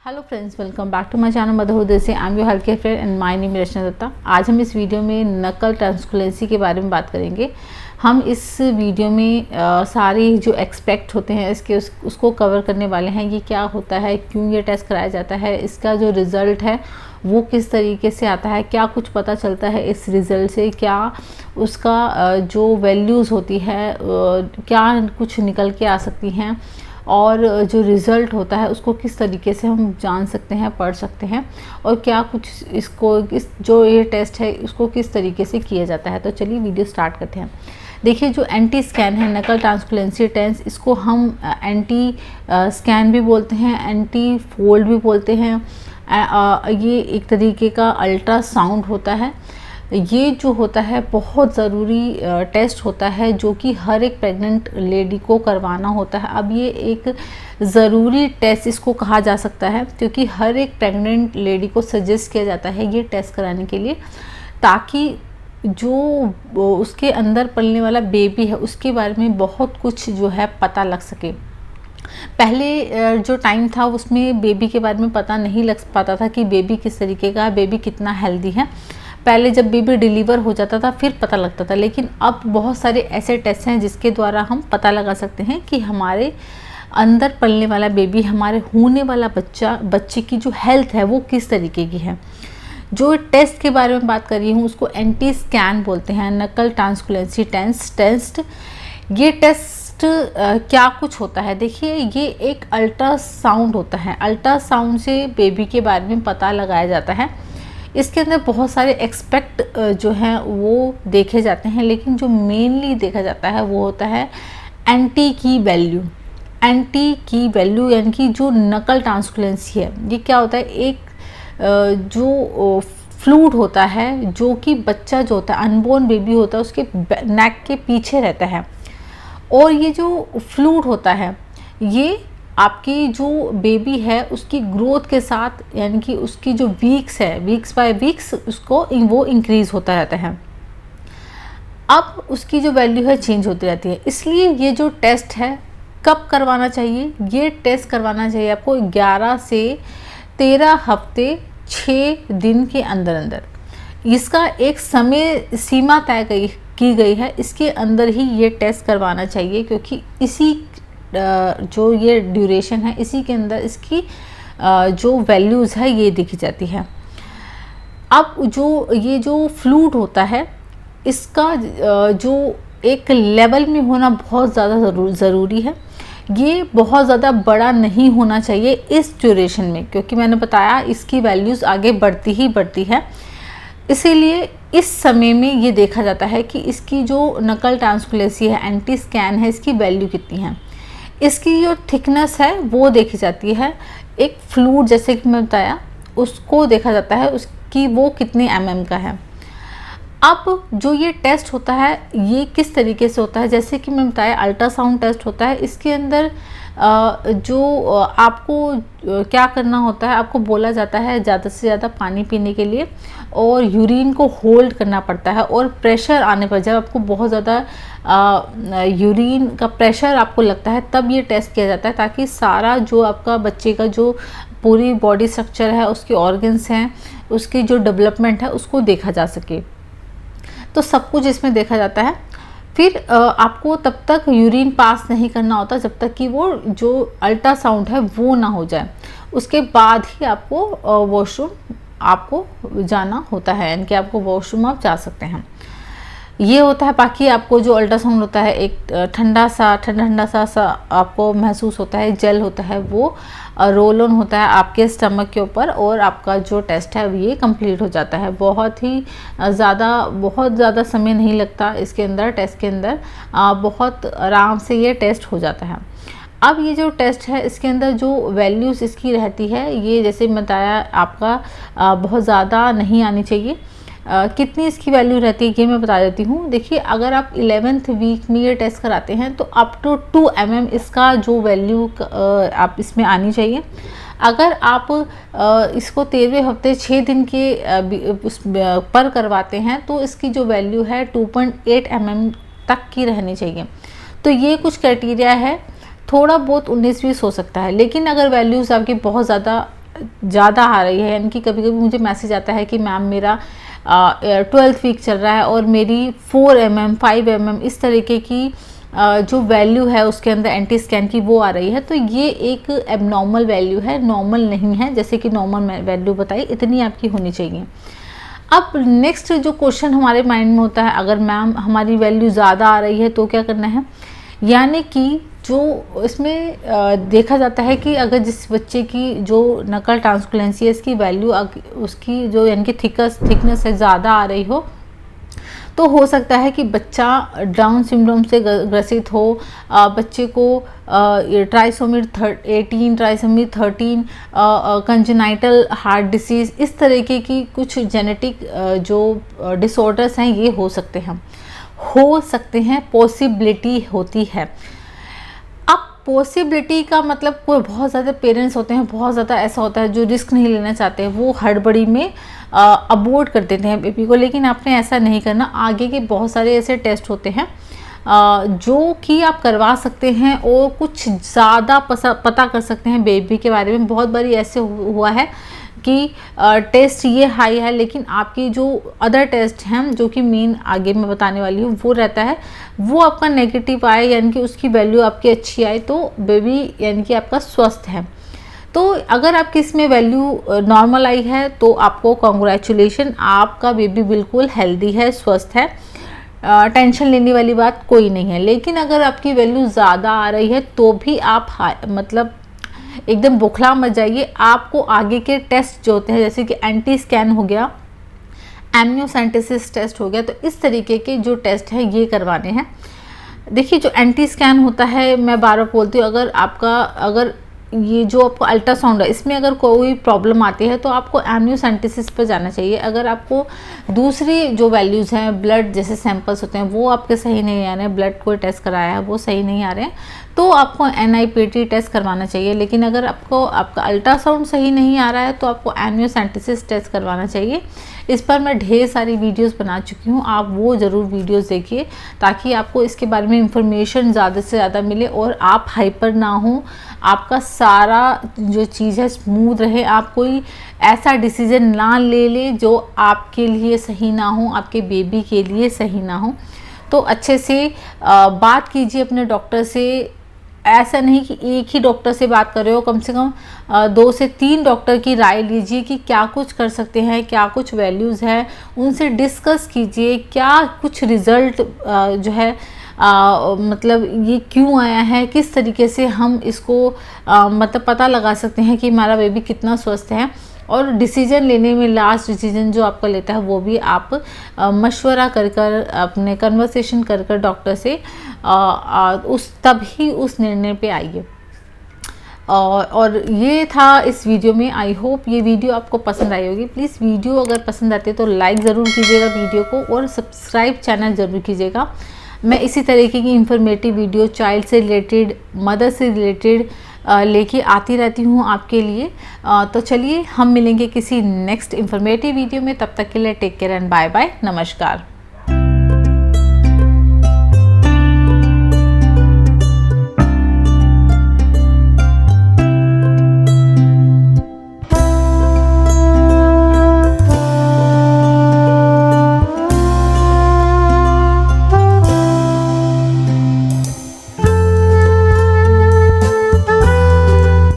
Hello friends, welcome back to my channel motherhood desi. I am your health care friend and my name है रचना दत्ता। आज हम इस video में नकल ट्रांसकुलेंसी के बारे में बात करेंगे। हम इस वीडियो में सारे जो एक्सपेक्ट होते हैं इसके उसको कवर करने वाले हैं। ये क्या होता है, क्यों ये टेस्ट कराया जाता है, इसका जो रिज़ल्ट है वो किस तरीके से आता है, क्या कुछ पता चलता है इस रिज़ल्ट से, क्या उसका जो वैल्यूज़ होती है क्या कुछ निकल के आ सकती हैं, और जो रिज़ल्ट होता है उसको किस तरीके से हम जान सकते हैं, पढ़ सकते हैं, और क्या कुछ इस जो ये टेस्ट है उसको किस तरीके से किया जाता है। तो चलिए वीडियो स्टार्ट करते हैं। देखिए, जो एंटी स्कैन है नकल ट्रांसकुलेंसी टेस्ट, इसको हम एंटी स्कैन भी बोलते हैं, एंटी फोल्ड भी बोलते हैं। ये एक तरीके का अल्ट्रासाउंड होता है। ये जो होता है बहुत ज़रूरी टेस्ट होता है जो कि हर एक प्रेग्नेंट लेडी को करवाना होता है। अब ये एक ज़रूरी टेस्ट इसको कहा जा सकता है क्योंकि हर एक प्रेग्नेंट लेडी को सजेस्ट किया जाता है ये टेस्ट कराने के लिए, ताकि जो उसके अंदर पलने वाला बेबी है उसके बारे में बहुत कुछ जो है पता लग सके। पहले जो टाइम था उसमें बेबी के बारे में पता नहीं लग पाता था कि बेबी किस तरीके का है, बेबी कितना हेल्दी है। पहले जब बेबी डिलीवर हो जाता था फिर पता लगता था, लेकिन अब बहुत सारे ऐसे टेस्ट हैं जिसके द्वारा हम पता लगा सकते हैं कि हमारे अंदर पलने वाला बेबी, हमारे होने वाला बच्चे की जो हेल्थ है वो किस तरीके की है। जो टेस्ट के बारे में बात कर रही हूँ उसको एंटी स्कैन बोलते हैं, नकल ट्रांसकुलेंसी टेस्ट। ये टेस्ट क्या कुछ होता है, देखिए ये एक अल्ट्रासाउंड होता है। अल्ट्रासाउंड से बेबी के बारे में पता लगाया जाता है। इसके अंदर बहुत सारे एक्सपेक्ट जो हैं वो देखे जाते हैं, लेकिन जो मेनली देखा जाता है वो होता है एंटी की वैल्यू। एंटी की वैल्यू यानी कि जो नकल ट्रांसकुलेंसी है, ये क्या होता है, एक जो फ्लूइड होता है जो कि बच्चा जो होता है, अनबोर्न बेबी होता है, उसके नेक के पीछे रहता है। और ये जो फ्लूइड होता है ये आपकी जो बेबी है उसकी ग्रोथ के साथ, यानी कि उसकी जो वीक्स है, वीक्स बाय वीक्स वो इंक्रीज़ होता रहता है। अब उसकी जो वैल्यू है चेंज होती रहती है। इसलिए ये जो टेस्ट है कब करवाना चाहिए, ये टेस्ट करवाना चाहिए आपको 11 से 13 हफ्ते 6 दिन के अंदर अंदर। इसका एक समय सीमा तय की गई है, इसके अंदर ही ये टेस्ट करवाना चाहिए, क्योंकि इसी जो ये ड्यूरेशन है इसी के अंदर इसकी जो वैल्यूज़ है ये दिखी जाती है। अब ये जो फ्लूइड होता है इसका जो एक लेवल में होना बहुत ज़्यादा ज़रूरी है। ये बहुत ज़्यादा बड़ा नहीं होना चाहिए इस ड्यूरेशन में, क्योंकि मैंने बताया इसकी वैल्यूज़ आगे बढ़ती ही बढ़ती है। इसीलिए इस समय में ये देखा जाता है कि इसकी जो नकल ट्रांसकुलेंसी है, एंटी स्कैन है, इसकी वैल्यू कितनी है। इसकी जो थिकनेस है वो देखी जाती है। एक फ्लूइड जैसे कि मैं बताया उसको देखा जाता है उसकी वो कितने mm का है। अब जो ये टेस्ट होता है ये किस तरीके से होता है, जैसे कि मैं बताया अल्ट्रासाउंड टेस्ट होता है। इसके अंदर जो आपको क्या करना होता है, आपको बोला जाता है ज़्यादा से ज़्यादा पानी पीने के लिए, और यूरिन को होल्ड करना पड़ता है। और प्रेशर आने पर, जब आपको बहुत ज़्यादा यूरिन का प्रेशर आपको लगता है तब ये टेस्ट किया जाता है, ताकि सारा जो आपका बच्चे का जो पूरी बॉडी स्ट्रक्चर है, उसके ऑर्गन्स हैं, उसकी जो डेवलपमेंट है उसको देखा जा सके। तो सब कुछ इसमें देखा जाता है। फिर आपको तब तक यूरिन पास नहीं करना होता जब तक कि वो जो अल्ट्रासाउंड है वो ना हो जाए। उसके बाद ही आपको वॉशरूम आपको जाना होता है, यानी कि आपको वॉशरूम आप जा सकते हैं, ये होता है। बाकी आपको जो अल्ट्रासाउंड होता है एक ठंडा सा आपको महसूस होता है, जेल होता है, वो रोल ऑन होता है आपके स्टमक के ऊपर, और आपका जो टेस्ट है ये कंप्लीट हो जाता है। बहुत ज़्यादा समय नहीं लगता इसके अंदर, टेस्ट के अंदर बहुत आराम से ये टेस्ट हो जाता है। अब ये जो टेस्ट है इसके अंदर जो वैल्यूज़ इसकी रहती है, ये जैसे बताया आपका बहुत ज़्यादा नहीं आनी चाहिए। कितनी इसकी वैल्यू रहती है ये मैं बता देती हूँ। देखिए, अगर आप 11th वीक में ये टेस्ट कराते हैं तो अप टू 2 mm इसका जो वैल्यू आप इसमें आनी चाहिए। अगर आप इसको 13वें हफ्ते 6 दिन के पर करवाते हैं तो इसकी जो वैल्यू है 2.8 mm तक की रहनी चाहिए। तो ये कुछ क्राइटेरिया है। थोड़ा बहुत 19-20 हो सकता है, लेकिन अगर वैल्यूज़ आपकी बहुत ज़्यादा ज़्यादा आ रही है, यानी कि कभी कभी मुझे मैसेज आता है कि मैम मेरा 12th वीक चल रहा है और मेरी 4 mm 5 mm इस तरीके की जो वैल्यू है उसके अंदर एंटी स्कैन की वो आ रही है, तो ये एक एबनॉर्मल वैल्यू है, नॉर्मल नहीं है। जैसे कि नॉर्मल वैल्यू बताई इतनी आपकी होनी चाहिए। अब नेक्स्ट जो क्वेश्चन हमारे माइंड में होता है, अगर मैम हमारी वैल्यू ज़्यादा आ रही है तो क्या करना है, यानी कि जो इसमें देखा जाता है कि अगर जिस बच्चे की जो नकल ट्रांसकुलेंसी है इसकी वैल्यू उसकी जो यानी कि थिकनेस है ज़्यादा आ रही हो, तो हो सकता है कि बच्चा डाउन सिंड्रोम से ग्रसित हो, बच्चे को trisomy 18, trisomy 13, congenital heart disease, इस तरीके की कुछ जेनेटिक जो डिसऑर्डर्स हैं ये हो सकते हैं, पॉसिबिलिटी होती है। अब पॉसिबिलिटी का मतलब कोई बहुत ज़्यादा पेरेंट्स होते हैं, बहुत ज़्यादा ऐसा होता है जो रिस्क नहीं लेना चाहते हैं, वो हड़बड़ी में अबॉर्ट कर देते हैं बेबी को, लेकिन आपने ऐसा नहीं करना। आगे के बहुत सारे ऐसे टेस्ट होते हैं जो कि आप करवा सकते हैं और कुछ ज़्यादा पता कर सकते हैं बेबी के बारे में। बहुत बारी ऐसे हुआ है कि टेस्ट ये हाई है लेकिन आपकी जो अदर टेस्ट हैं जो कि मेन आगे मैं बताने वाली हूँ वो रहता है, वो आपका नेगेटिव आए, यानी कि उसकी वैल्यू आपकी अच्छी आए, तो बेबी यानी कि आपका स्वस्थ है। तो अगर आपकी इसमें वैल्यू नॉर्मल आई है तो आपको कॉन्ग्रेचुलेशन, आपका बेबी बिल्कुल हेल्दी है, स्वस्थ है, टेंशन लेने वाली बात कोई नहीं है। लेकिन अगर आपकी वैल्यू ज़्यादा आ रही है तो भी आप मतलब एकदम बौखला मत जाइए। आपको आगे के टेस्ट जो होते हैं जैसे कि एंटी स्कैन हो गया, एमनियोसेंटेसिस टेस्ट हो गया, तो इस तरीके के जो टेस्ट हैं ये करवाने हैं। देखिए जो एंटी स्कैन होता है, मैं बार बार बोलती हूँ, अगर ये जो आपको अल्ट्रासाउंड है इसमें अगर कोई प्रॉब्लम आती है तो आपको एमनियोसेंटेसिस पर जाना चाहिए। अगर आपको दूसरी जो वैल्यूज़ हैं, ब्लड जैसे सैंपल्स होते हैं वो आपके सही नहीं आ रहे हैं, ब्लड कोई टेस्ट कराया है वो सही नहीं आ रहे हैं, तो आपको NIPT टेस्ट करवाना चाहिए। लेकिन अगर आपका अल्ट्रासाउंड सही नहीं आ रहा है तो आपको एमनियोसेंटेसिस टेस्ट करवाना चाहिए। इस पर मैं ढेर सारी वीडियोस बना चुकी हूँ, आप वो ज़रूर वीडियोस देखिए ताकि आपको इसके बारे में इंफॉर्मेशन ज़्यादा से ज़्यादा मिले और आप हाइपर ना हो, आपका सारा जो चीज़ है स्मूथ रहे, आप कोई ऐसा डिसीजन ना ले जो आपके लिए सही ना हो, आपके बेबी के लिए सही ना हो। तो अच्छे से बात कीजिए अपने डॉक्टर से। ऐसा नहीं कि एक ही डॉक्टर से बात कर रहे हो, कम से कम 2 से 3 डॉक्टर की राय लीजिए कि क्या कुछ कर सकते हैं, क्या कुछ वैल्यूज़ है, उनसे डिस्कस कीजिए क्या कुछ रिज़ल्ट जो है मतलब ये क्यों आया है, किस तरीके से हम इसको मतलब पता लगा सकते हैं कि हमारा बेबी कितना स्वस्थ है। और डिसीजन लेने में लास्ट डिसीजन जो आपका लेता है वो भी आप मशवरा कर अपने कन्वर्सेशन कर डॉक्टर से तभी उस निर्णय पे आइए। और ये था इस वीडियो में। आई होप ये वीडियो आपको पसंद आई होगी। प्लीज़ वीडियो अगर पसंद आती है तो लाइक ज़रूर कीजिएगा वीडियो को और सब्सक्राइब चैनल ज़रूर कीजिएगा। मैं इसी तरीके की इंफॉर्मेटिव वीडियो चाइल्ड से रिलेटेड, मदर से रिलेटेड लेके आती रहती हूँ आपके लिए। तो चलिए हम मिलेंगे किसी नेक्स्ट इंफॉर्मेटिव वीडियो में, तब तक के लिए take care and bye bye, नमस्कार।